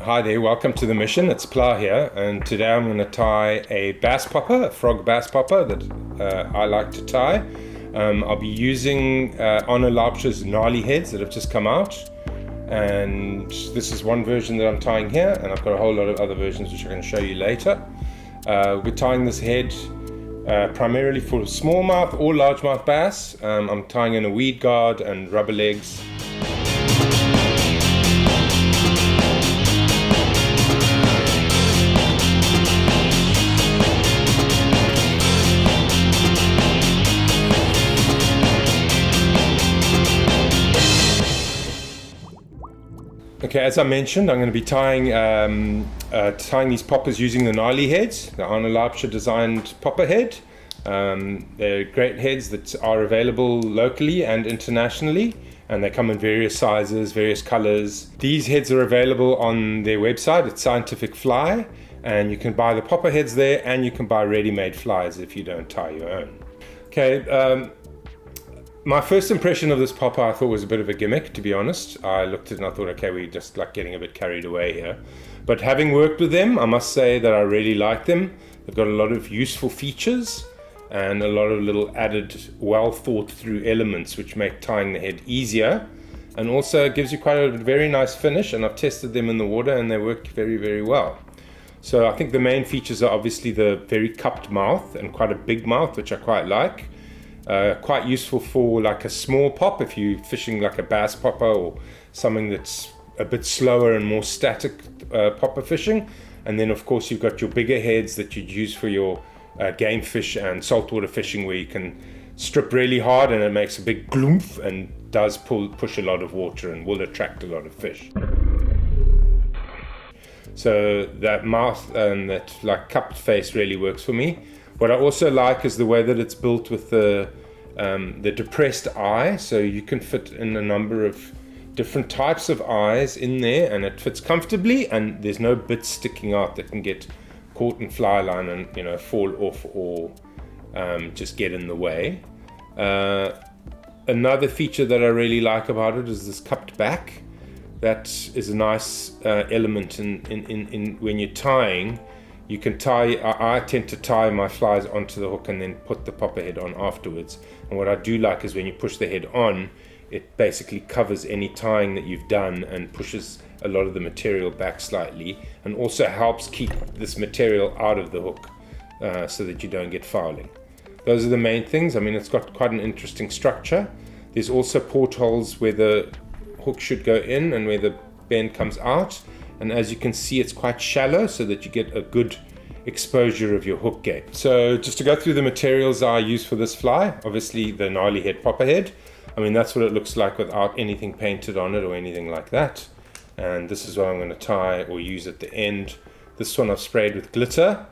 Hi there, welcome to the mission. It's Pla here, and today I'm going to tie a bass popper, a frog bass popper that I like to tie. I'll be using Arno Laubscher's Gnarly Headz that have just come out, and this is one version that I'm tying here, and I've got a whole lot of other versions which I'm going to show you later. We're tying this head primarily for smallmouth or largemouth bass. I'm tying in a weed guard and rubber legs. Okay, as I mentioned, I'm going to be tying these poppers using the Gnarly Headz, the Arno Laubscher designed popper head. They're great heads that are available locally and internationally, and they come in various sizes, various colors. These heads are available on their website. It's Scientific Fly, and you can buy the popper heads there, and you can buy ready-made flies if you don't tie your own. Okay. My first impression of this popper I thought was a bit of a gimmick, to be honest. I looked at it and I thought, okay, we're just like getting a bit carried away here. But having worked with them, I must say that I really like them. They've got a lot of useful features and a lot of little added, well thought through elements which make tying the head easier. And also gives you quite a very nice finish, and I've tested them in the water and they work very, very well. So I think the main features are obviously the very cupped mouth and quite a big mouth, which I quite like. Quite useful for like a small pop if you're fishing like a bass popper or something that's a bit slower and more static popper fishing. And then of course you've got your bigger heads that you'd use for your game fish and saltwater fishing, where you can strip really hard and it makes a big gloomph and does push a lot of water and will attract a lot of fish. So that mouth and that like cupped face really works for me. What I also like is the way that it's built with the depressed eye, so you can fit in a number of different types of eyes in there, and it fits comfortably, and there's no bits sticking out that can get caught in fly line and fall off or just get in the way. Another feature that I really like about it is this cupped back. That is a nice element in when you're tying. You can tie, I tend to tie my flies onto the hook and then put the popper head on afterwards. And what I do like is when you push the head on, it basically covers any tying that you've done and pushes a lot of the material back slightly, and also helps keep this material out of the hook so that you don't get fouling. Those are the main things. I mean, it's got quite an interesting structure. There's also portholes where the hook should go in and where the bend comes out. And as you can see, it's quite shallow so that you get a good exposure of your hook gape. So just to go through the materials I use for this fly, obviously the Gnarly Head popper head. I mean, that's what it looks like without anything painted on it or anything like that. And this is what I'm going to tie or use at the end. This one I've sprayed with glitter,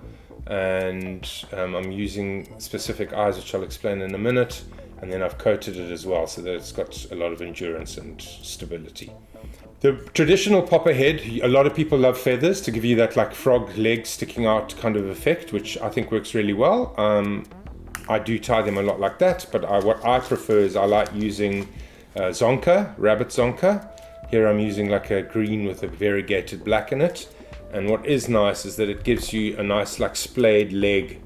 and I'm using specific eyes, which I'll explain in a minute. And then I've coated it as well so that it's got a lot of endurance and stability. The traditional popper head, a lot of people love feathers to give you that like frog leg sticking out kind of effect, which I think works really well. I do tie them a lot like that, but what I prefer is I like using zonker, rabbit zonker. Here I'm using like a green with a variegated black in it. And what is nice is that it gives you a nice like splayed leg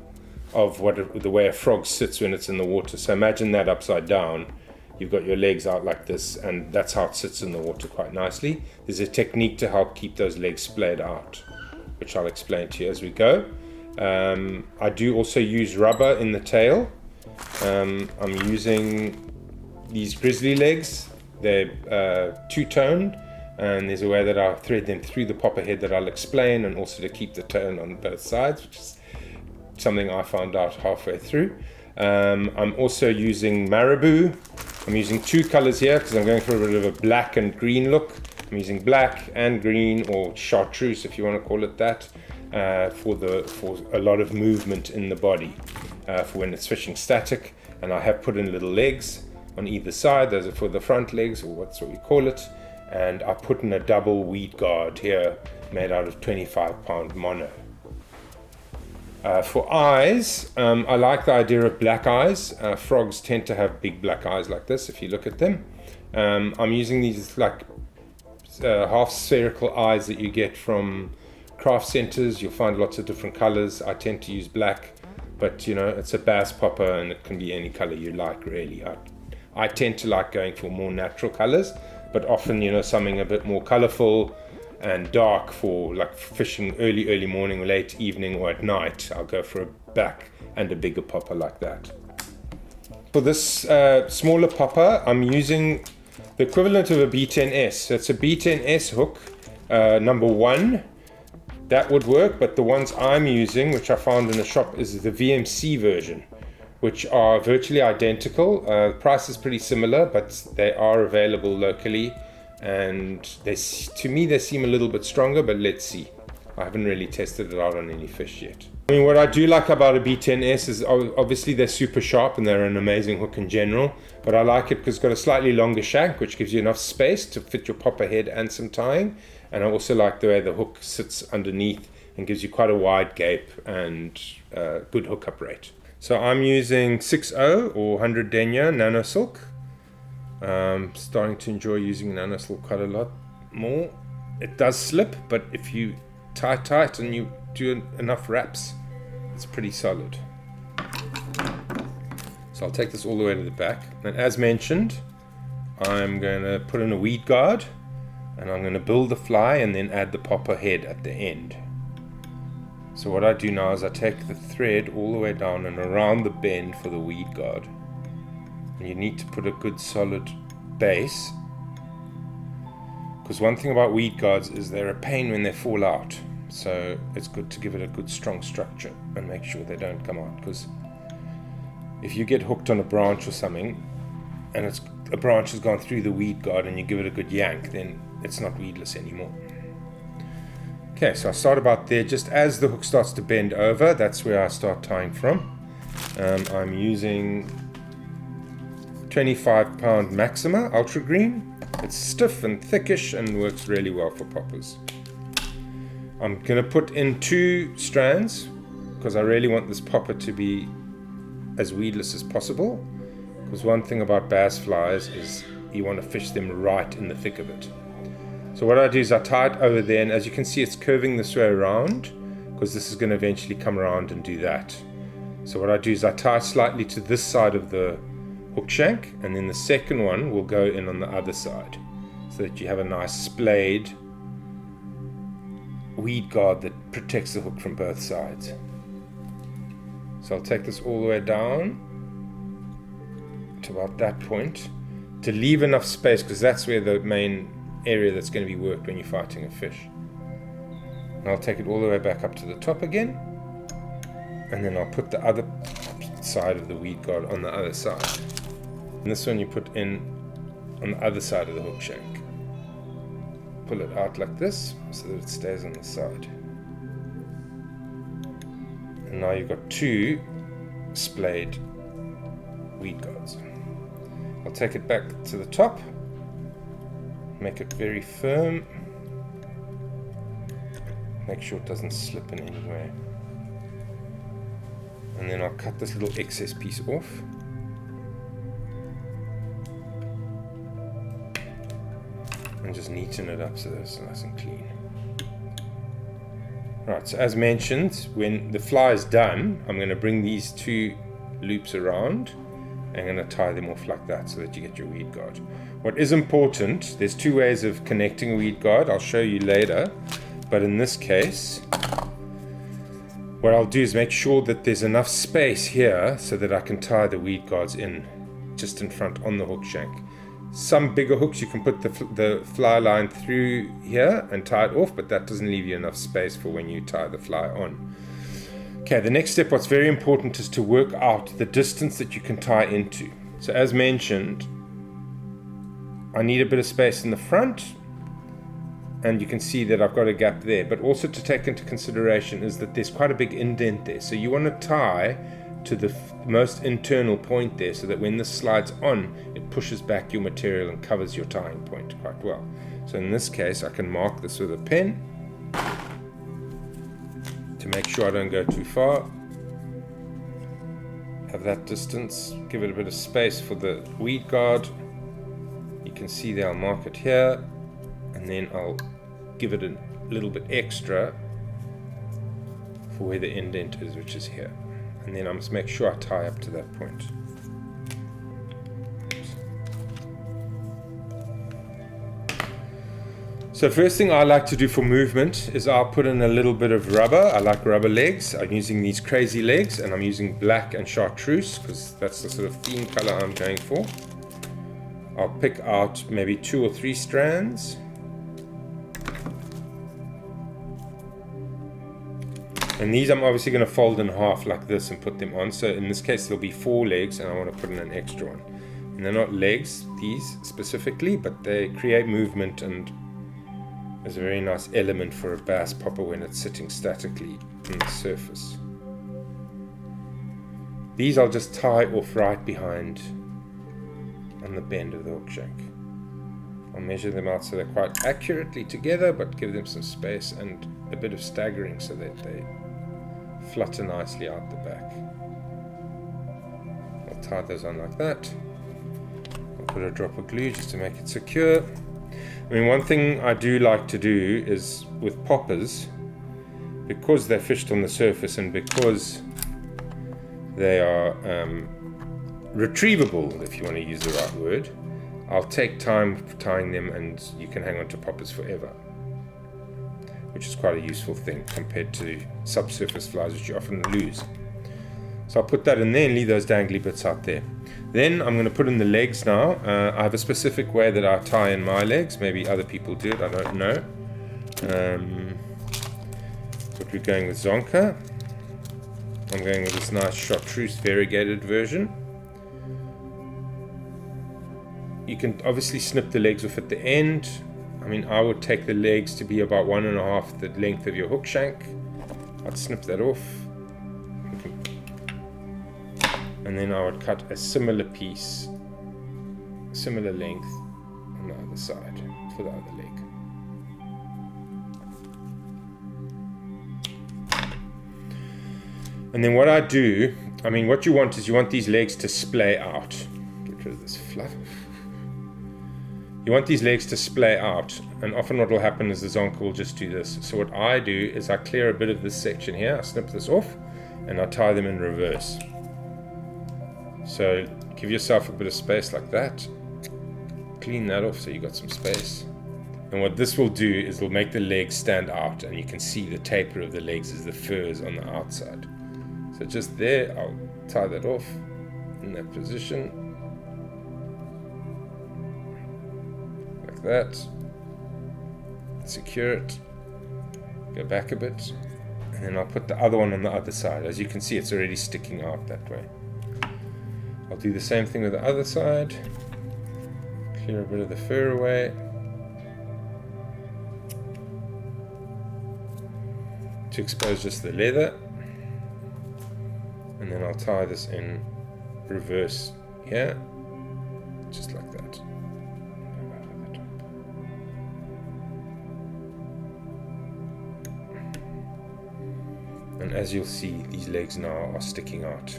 of the way a frog sits when it's in the water. So imagine that upside down. You've got your legs out like this, and that's how it sits in the water quite nicely. There's a technique to help keep those legs splayed out, which I'll explain to you as we go. I do also use rubber in the tail. I'm using these Grizzly legs. They're two-toned, and there's a way that I'll thread them through the popper head that I'll explain, and also to keep the tone on both sides, which is something I found out halfway through. I'm also using Maribou. I'm using two colors here because I'm going for a bit of a black and green look. I'm using black and green, or chartreuse if you want to call it that, for a lot of movement in the body for when it's fishing static. And I have put in little legs on either side. Those are for the front legs, or that's what we call it. And I put in a double weed guard here made out of 25-pound mono. For eyes, I like the idea of black eyes. Frogs tend to have big black eyes like this if you look at them. I'm using these like half spherical eyes that you get from craft centers. You'll find lots of different colors. I tend to use black, but you know, it's a bass popper and it can be any color you like, really. I tend to like going for more natural colors, but often, you know, something a bit more colorful and dark for like fishing early morning, late evening, or at night. I'll go for a black and a bigger popper like that. For this smaller popper, I'm using the equivalent of a B10S. So it's a B10S hook, number 1. That would work, but the ones I'm using, which I found in the shop, is the VMC version, which are virtually identical. The price is pretty similar, but they are available locally, and to me they seem a little bit stronger, but let's see. I haven't really tested it out on any fish yet. I mean, what I do like about a B10S is obviously they're super sharp and they're an amazing hook in general, but I like it because it's got a slightly longer shank, which gives you enough space to fit your popper head and some tying. And I also like the way the hook sits underneath and gives you quite a wide gape and good hookup rate. So I'm using 6.0 or 100 denier nano silk. Starting to enjoy using nano silk quite a lot more. It does slip, but if you tie tight and you do enough wraps, it's pretty solid. So I'll take this all the way to the back, and as mentioned, I'm going to put in a weed guard, and I'm going to build the fly and then add the popper head at the end. So what I do now is I take the thread all the way down and around the bend for the weed guard, and you need to put a good solid base, because one thing about weed guards is they're a pain when they fall out. So it's good to give it a good strong structure and make sure they don't come out, because if you get hooked on a branch or something and a branch has gone through the weed guard and you give it a good yank, then it's not weedless anymore. Okay, so I start about there. Just as the hook starts to bend over, that's where I start tying from. I'm using 25 pound Maxima Ultra Green. It's stiff and thickish and works really well for poppers. I'm going to put in 2 strands because I really want this popper to be as weedless as possible, because one thing about bass flies is you want to fish them right in the thick of it. So what I do is I tie it over there, and as you can see it's curving this way around because this is going to eventually come around and do that. So what I do is I tie slightly to this side of the hook shank, and then the second one will go in on the other side, so that you have a nice splayed weed guard that protects the hook from both sides. So I'll take this all the way down to about that point to leave enough space, because that's where the main area that's going to be worked when you're fighting a fish. And I'll take it all the way back up to the top again, and then I'll put the other side of the weed guard on the other side. And this one you put in on the other side of the hook shank. Pull it out like this so that it stays on the side. And now you've got 2 splayed weed guards. I'll take it back to the top, make it very firm, make sure it doesn't slip in any way, and then I'll cut this little excess piece off. And just neaten it up so that it's nice and clean. Right, so as mentioned, when the fly is done, I'm going to bring these 2 loops around and I'm going to tie them off like that so that you get your weed guard. What is important, there's 2 ways of connecting a weed guard. I'll show you later, but in this case, what I'll do is make sure that there's enough space here so that I can tie the weed guards in just in front on the hook shank. Some bigger hooks you can put the fly line through here and tie it off, but that doesn't leave you enough space for when you tie the fly on. Okay, the next step, what's very important, is to work out the distance that you can tie into. So as mentioned, I need a bit of space in the front, and you can see that I've got a gap there, but also to take into consideration is that there's quite a big indent there, so you want to tie to the most internal point there so that when this slides on, it pushes back your material and covers your tying point quite well. So in this case, I can mark this with a pen to make sure I don't go too far. Have that distance, give it a bit of space for the weed guard. You can see there, I'll mark it here, and then I'll give it a little bit extra for where the indent is, which is here, and then I must make sure I tie up to that point. So first thing I like to do for movement is I'll put in a little bit of rubber. I like rubber legs. I'm using these crazy legs, and I'm using black and chartreuse because that's the sort of theme color I'm going for. I'll pick out maybe 2 or 3 strands. And these I'm obviously going to fold in half like this and put them on. So in this case there'll be 4 legs, and I want to put in an extra one. And they're not legs, these specifically, but they create movement, and is a very nice element for a bass popper when it's sitting statically on the surface. These I'll just tie off right behind on the bend of the hook shank. I'll measure them out so they're quite accurately together, but give them some space and a bit of staggering so that they flutter nicely out the back. I'll tie those on like that. I'll put a drop of glue just to make it secure. I mean, one thing I do like to do is with poppers, because they're fished on the surface and because they are retrievable, if you want to use the right word, I'll take time tying them, and you can hang on to poppers forever, which is quite a useful thing compared to subsurface flies, which you often lose. So I'll put that in there and leave those dangly bits out there. Then I'm going to put in the legs now. I have a specific way that I tie in my legs. Maybe other people do it, I don't know. But we're going with zonker. I'm going with this nice chartreuse variegated version. You can obviously snip the legs off at the end. I mean, I would take the legs to be about 1.5 the length of your hook shank. I'd snip that off. And then I would cut a similar piece, similar length on the other side for the other leg. And then what I do, I mean, what you want is you want these legs to splay out. Get rid of this fluff. You want these legs to splay out, and often what will happen is the zonker will just do this. So what I do is I clear a bit of this section here, I snip this off, and I tie them in reverse. So give yourself a bit of space like that. Clean that off so you got some space. And what this will do is it'll make the legs stand out, and you can see the taper of the legs as the furs on the outside. So just there, I'll tie that off in that position. Like that. Secure it. Go back a bit. And then I'll put the other one on the other side. As you can see, it's already sticking out that way. I'll do the same thing with the other side. Clear a bit of the fur away. To expose just the leather. And then I'll tie this in reverse here. Just like that. And as you'll see, these legs now are sticking out,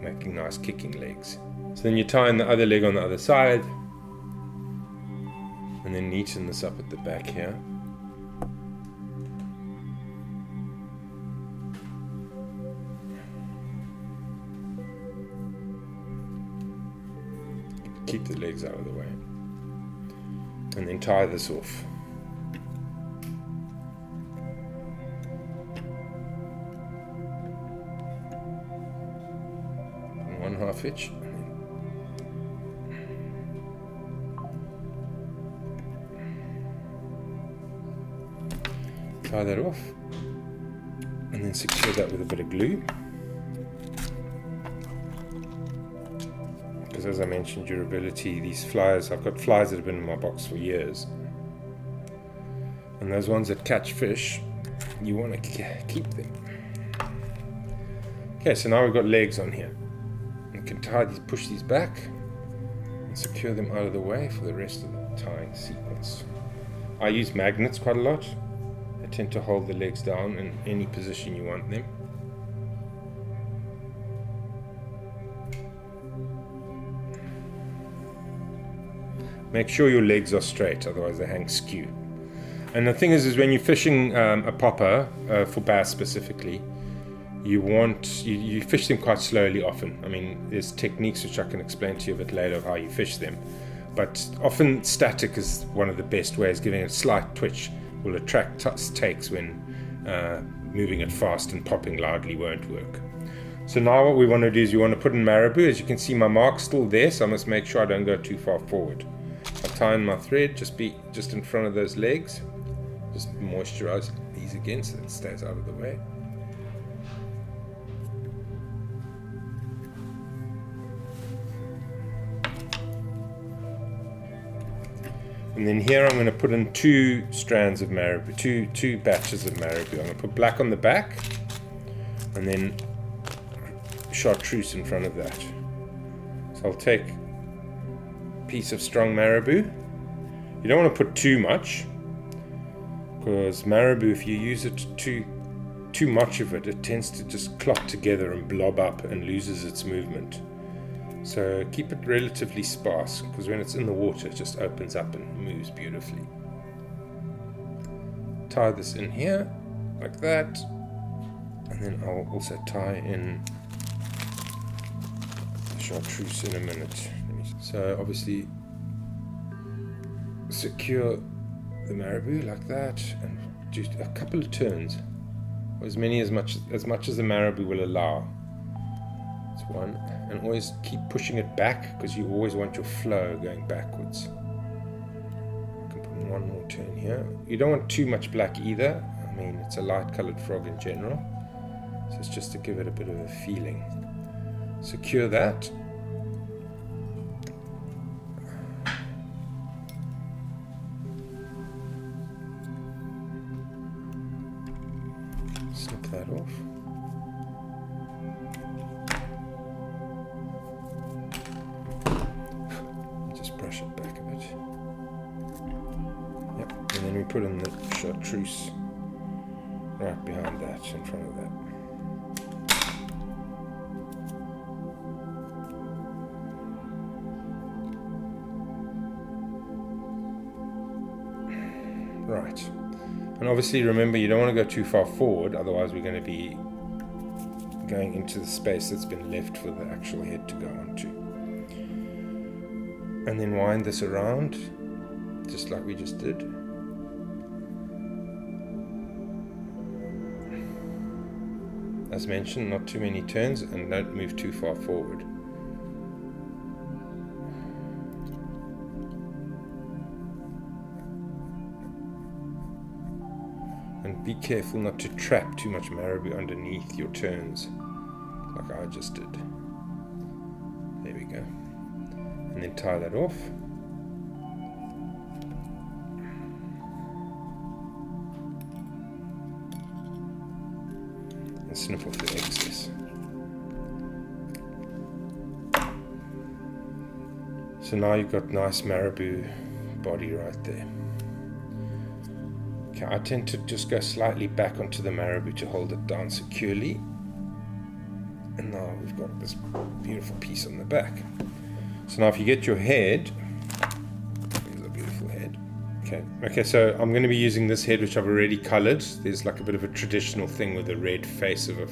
making nice kicking legs. So then you tie in the other leg on the other side, and then neaten this up at the back here. Keep the legs out of the way. And then tie this off. 1/2 inch. Tie that off, and then secure that with a bit of glue. Because as I mentioned, durability, these flies, I've got flies that have been in my box for years. And those ones that catch fish, you want to keep them. Okay, so now we've got legs on here. You can tie these, push these back, and secure them out of the way for the rest of the tying sequence. I use magnets quite a lot. They tend to hold the legs down in any position you want them. Make sure your legs are straight, otherwise they hang skew. And the thing is when you're fishing a popper, for bass specifically, you fish them quite slowly often. I mean, there's techniques which I can explain to you a bit later of how you fish them. But often static is one of the best ways. Giving it a slight twitch will attract takes when moving it fast, and popping loudly won't work. So now what we want to do is you want to put in marabou. As you can see, my mark's still there, so I must make sure I don't go too far forward. I tie in my thread, just in front of those legs. Just moisturize these again so it stays out of the way. And then here I'm going to put in 2 strands of marabou, two batches of marabou. I'm going to put black on the back, and then chartreuse in front of that. So I'll take a piece of strong marabou. You don't want to put too much, because marabou, if you use it too much of it, it tends to just clot together and blob up and loses its movement. So keep it relatively sparse, because when it's in the water it just opens up and moves beautifully. Tie this in here like that, and then I'll also tie in the chartreuse in a minute. So obviously secure the marabou like that, and do a couple of turns, or as much as the marabou will allow. That's one. And always keep pushing it back, because you always want your flow going backwards. I can put in one more turn here. You don't want too much black either. I mean, it's a light colored frog in general, so it's just to give it a bit of a feeling. Secure that. Snip that off. Brush it back a bit. Yep, and then we put in the chartreuse right behind that, in front of that. Right, and obviously remember, you don't want to go too far forward, otherwise we're going to be going into the space that's been left for the actual head to go onto. And then wind this around, just like we just did. As mentioned, not too many turns, and don't move too far forward. And be careful not to trap too much marabou underneath your turns, like I just did. There we go. And then tie that off. And snip off the excess. So now you've got nice marabou body right there. Okay, I tend to just go slightly back onto the marabou to hold it down securely. And now we've got this beautiful piece on the back. So now if you get your head, here's a beautiful head. Okay, so I'm going to be using this head which I've already colored. There's like a bit of a traditional thing with a red face of a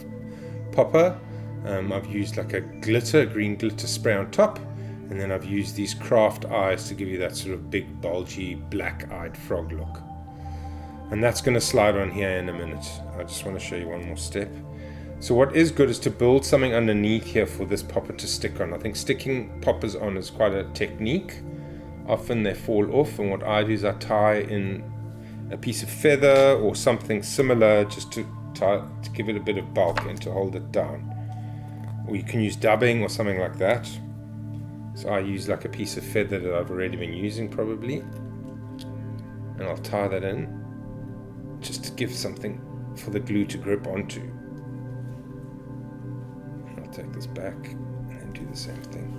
popper. I've used like a green glitter spray on top, and then I've used these craft eyes to give you that sort of big, bulgy, black-eyed frog look. And that's going to slide on here in a minute. I just want to show you one more step. So what is good is to build something underneath here for this popper to stick on. I think sticking poppers on is quite a technique. Often they fall off, and what I do is I tie in a piece of feather or something similar, just to give it a bit of bulk and to hold it down. Or you can use dubbing or something like that. So I use like a piece of feather that I've already been using probably, and I'll tie that in just to give something for the glue to grip onto. Take this back and then do the same thing.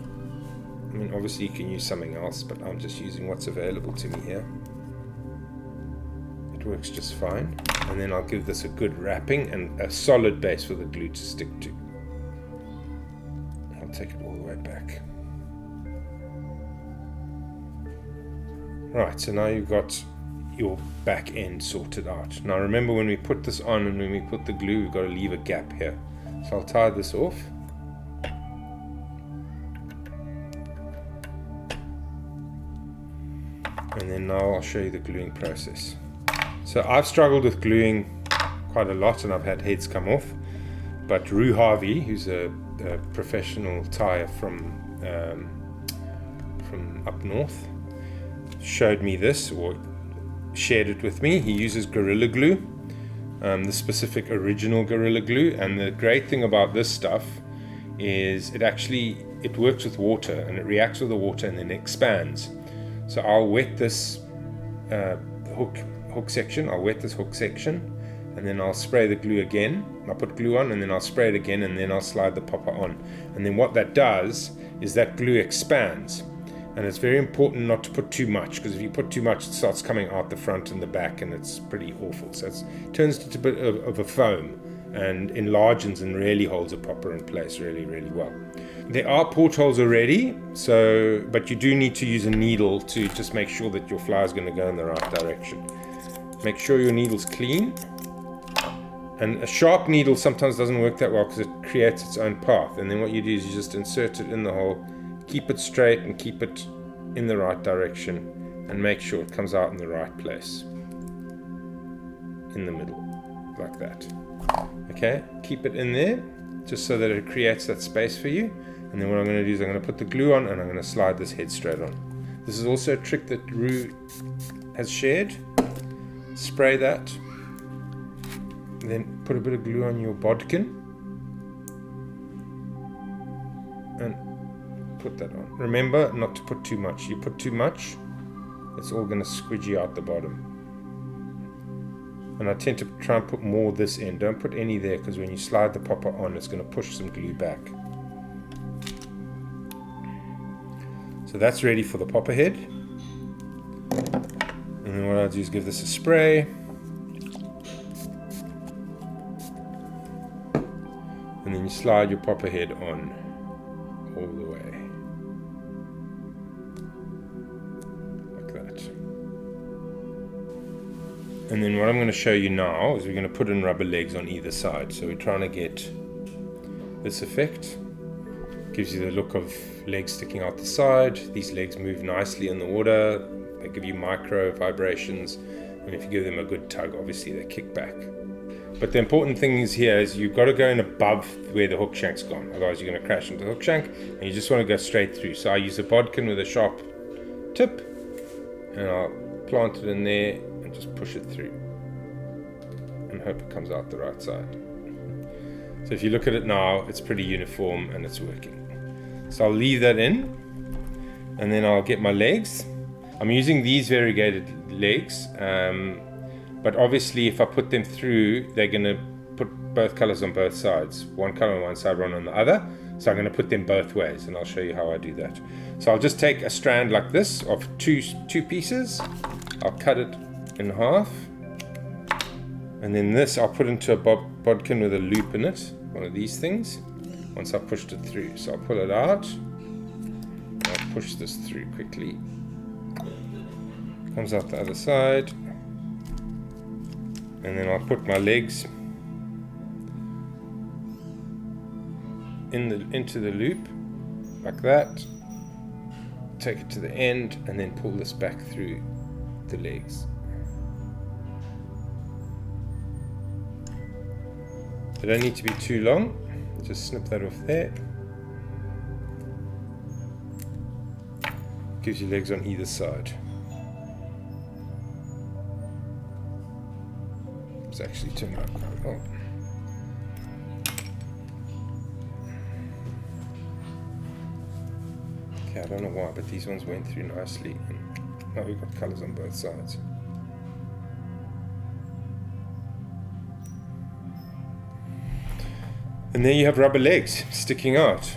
I mean, obviously you can use something else, but I'm just using what's available to me here. It works just fine. And then I'll give this a good wrapping and a solid base for the glue to stick to. I'll take it all the way back. Right, so now you've got your back end sorted out. Now remember, when we put this on and when we put the glue, we've got to leave a gap here. So I'll tie this off. And then now I'll show you the gluing process. So I've struggled with gluing quite a lot and I've had heads come off. But Roo Harvey, who's a professional tyer from up north, showed me this, or shared it with me. He uses Gorilla Glue, the specific original Gorilla Glue, and the great thing about this stuff is it works with water and it reacts with the water and then expands. So I'll wet this hook section, and then I'll spray the glue again. I'll put glue on and then I'll spray it again, and then I'll slide the popper on. And then what that does is that glue expands. And it's very important not to put too much, because if you put too much, it starts coming out the front and the back, and it's pretty awful. So it turns into a bit of a foam and enlarges and really holds a popper in place really, really well. There are portholes already, but you do need to use a needle to just make sure that your flower is going to go in the right direction. Make sure your needle's clean. And a sharp needle sometimes doesn't work that well because it creates its own path. And then what you do is you just insert it in the hole, keep it straight and keep it in the right direction, and make sure it comes out in the right place. In the middle, like that. Okay, keep it in there, just so that it creates that space for you. And then what I'm going to do is I'm going to put the glue on and I'm going to slide this head straight on. This is also a trick that Roo has shared. Spray that, then put a bit of glue on your bodkin and put that on. Remember not to put too much. You put too much, it's all going to squidgy out the bottom. And I tend to try and put more this end. Don't put any there, because when you slide the popper on, it's going to push some glue back. So that's ready for the popper head. And then what I'll do is give this a spray. And then you slide your popper head on all the way. Like that. And then what I'm going to show you now is we're going to put in rubber legs on either side. So we're trying to get this effect. Gives you the look of legs sticking out the side. These legs move nicely in the water. They give you micro vibrations. And if you give them a good tug, obviously they kick back. But the important thing is here is you've got to go in above where the hook shank's gone. Otherwise you're going to crash into the hook shank, and you just want to go straight through. So I use a bodkin with a sharp tip, and I'll plant it in there and just push it through. And hope it comes out the right side. So if you look at it now, it's pretty uniform and it's working. So I'll leave that in, and then I'll get my legs. I'm using these variegated legs, but obviously if I put them through, they're going to put both colors on both sides. One color on one side, one on the other. So I'm going to put them both ways, and I'll show you how I do that. So I'll just take a strand like this of two pieces. I'll cut it in half. And then this I'll put into a bodkin with a loop in it, one of these things, once I've pushed it through. So I'll pull it out. I'll push this through quickly. Comes out the other side. And then I'll put my legs into the loop, like that. Take it to the end, and then pull this back through the legs. They don't need to be too long. Just snip that off there. Gives you legs on either side. It's actually turned out quite well. Okay, I don't know why, but these ones went through nicely. And now we've got colors on both sides. And there you have rubber legs sticking out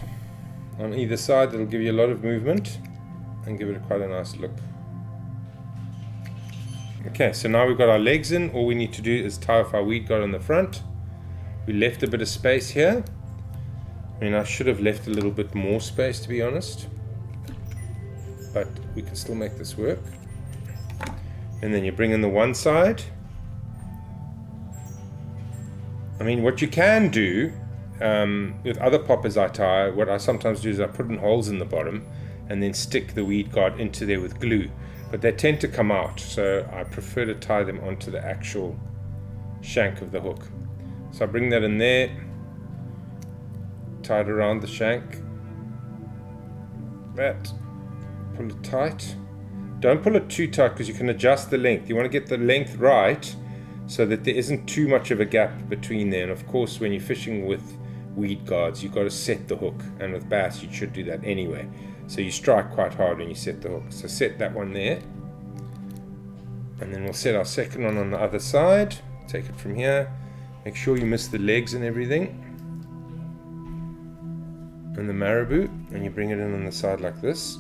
on either side. That'll give you a lot of movement and give it quite a nice look. Okay, so now we've got our legs in. All we need to do is tie off our weed guard on the front. We left a bit of space here. I mean, I should have left a little bit more space, to be honest, but we can still make this work. And then you bring in the one side. I mean, what you can do with other poppers I tie, what I sometimes do is I put in holes in the bottom and then stick the weed guard into there with glue. But they tend to come out, so I prefer to tie them onto the actual shank of the hook. So I bring that in there, tie it around the shank. That, pull it tight. Don't pull it too tight because you can adjust the length. You want to get the length right so that there isn't too much of a gap between there. And of course, when you're fishing with weed guards, you've got to set the hook. And with bass, you should do that anyway. So you strike quite hard when you set the hook. So set that one there. And then we'll set our second one on the other side. Take it from here. Make sure you miss the legs and everything. And the marabou. And you bring it in on the side like this.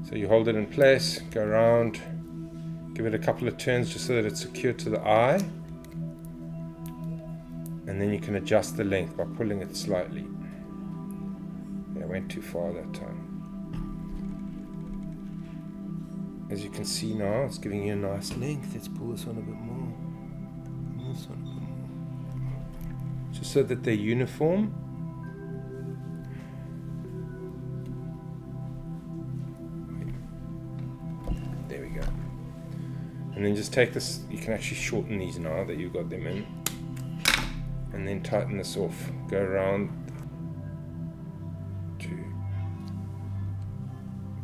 So you hold it in place, go around, give it a couple of turns just so that it's secure to the eye. And then you can adjust the length by pulling it slightly. Yeah, I went too far that time. As you can see now, it's giving you a nice length. Let's pull this one a bit more. This one a bit more. Just so that they're uniform. And then just take this, you can actually shorten these now that you've got them in. And then tighten this off. Go around. 2,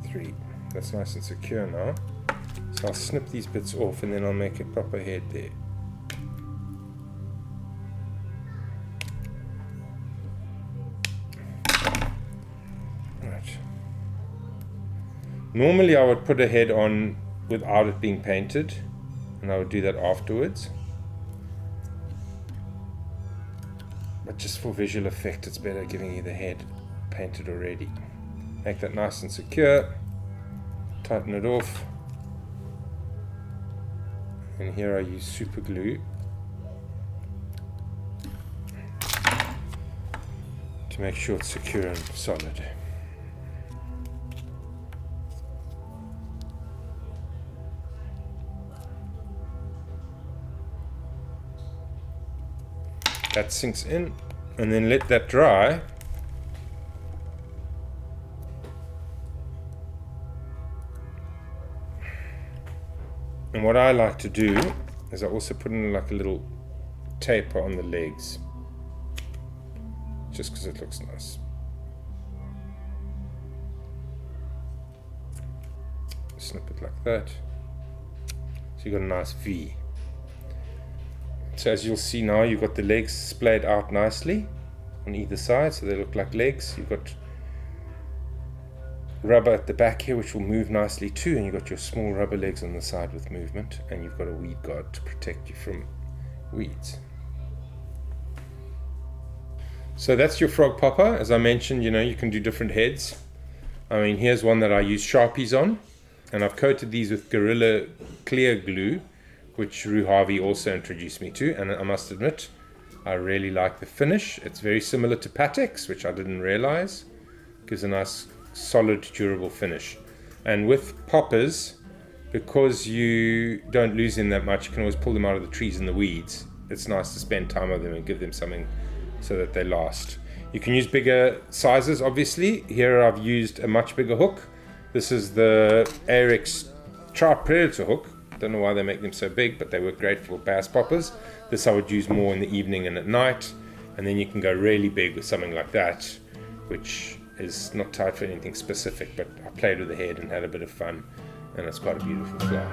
3. That's nice and secure now. So I'll snip these bits off and then I'll make a proper head there. Right. Normally I would put a head on without it being painted, and I would do that afterwards, but just for visual effect it's better giving you the head painted already. Make that nice and secure, tighten it off, and here I use super glue to make sure it's secure and solid. That sinks in, and then let that dry. And what I like to do is I also put in like a little taper on the legs, just because it looks nice. Snip it like that, so you got a nice V. So as you'll see now, you've got the legs splayed out nicely on either side, so they look like legs. You've got rubber at the back here, which will move nicely too, and you've got your small rubber legs on the side with movement, and you've got a weed guard to protect you from weeds. So that's your frog popper. As I mentioned, you can do different heads. I mean, here's one that I use Sharpies on, and I've coated these with Gorilla Clear Glue, which Rue Harvey also introduced me to, and I must admit, I really like the finish. It's very similar to Patex, which I didn't realize. Gives a nice, solid, durable finish. And with poppers, because you don't lose them that much, you can always pull them out of the trees and the weeds. It's nice to spend time with them and give them something so that they last. You can use bigger sizes, obviously. Here I've used a much bigger hook. This is the Arex Trout Predator hook. Don't know why they make them so big, but they work great for bass poppers. This I would use more in the evening and at night, and then you can go really big with something like that, which is not tied for anything specific, but I played with the head and had a bit of fun, and it's quite a beautiful fly.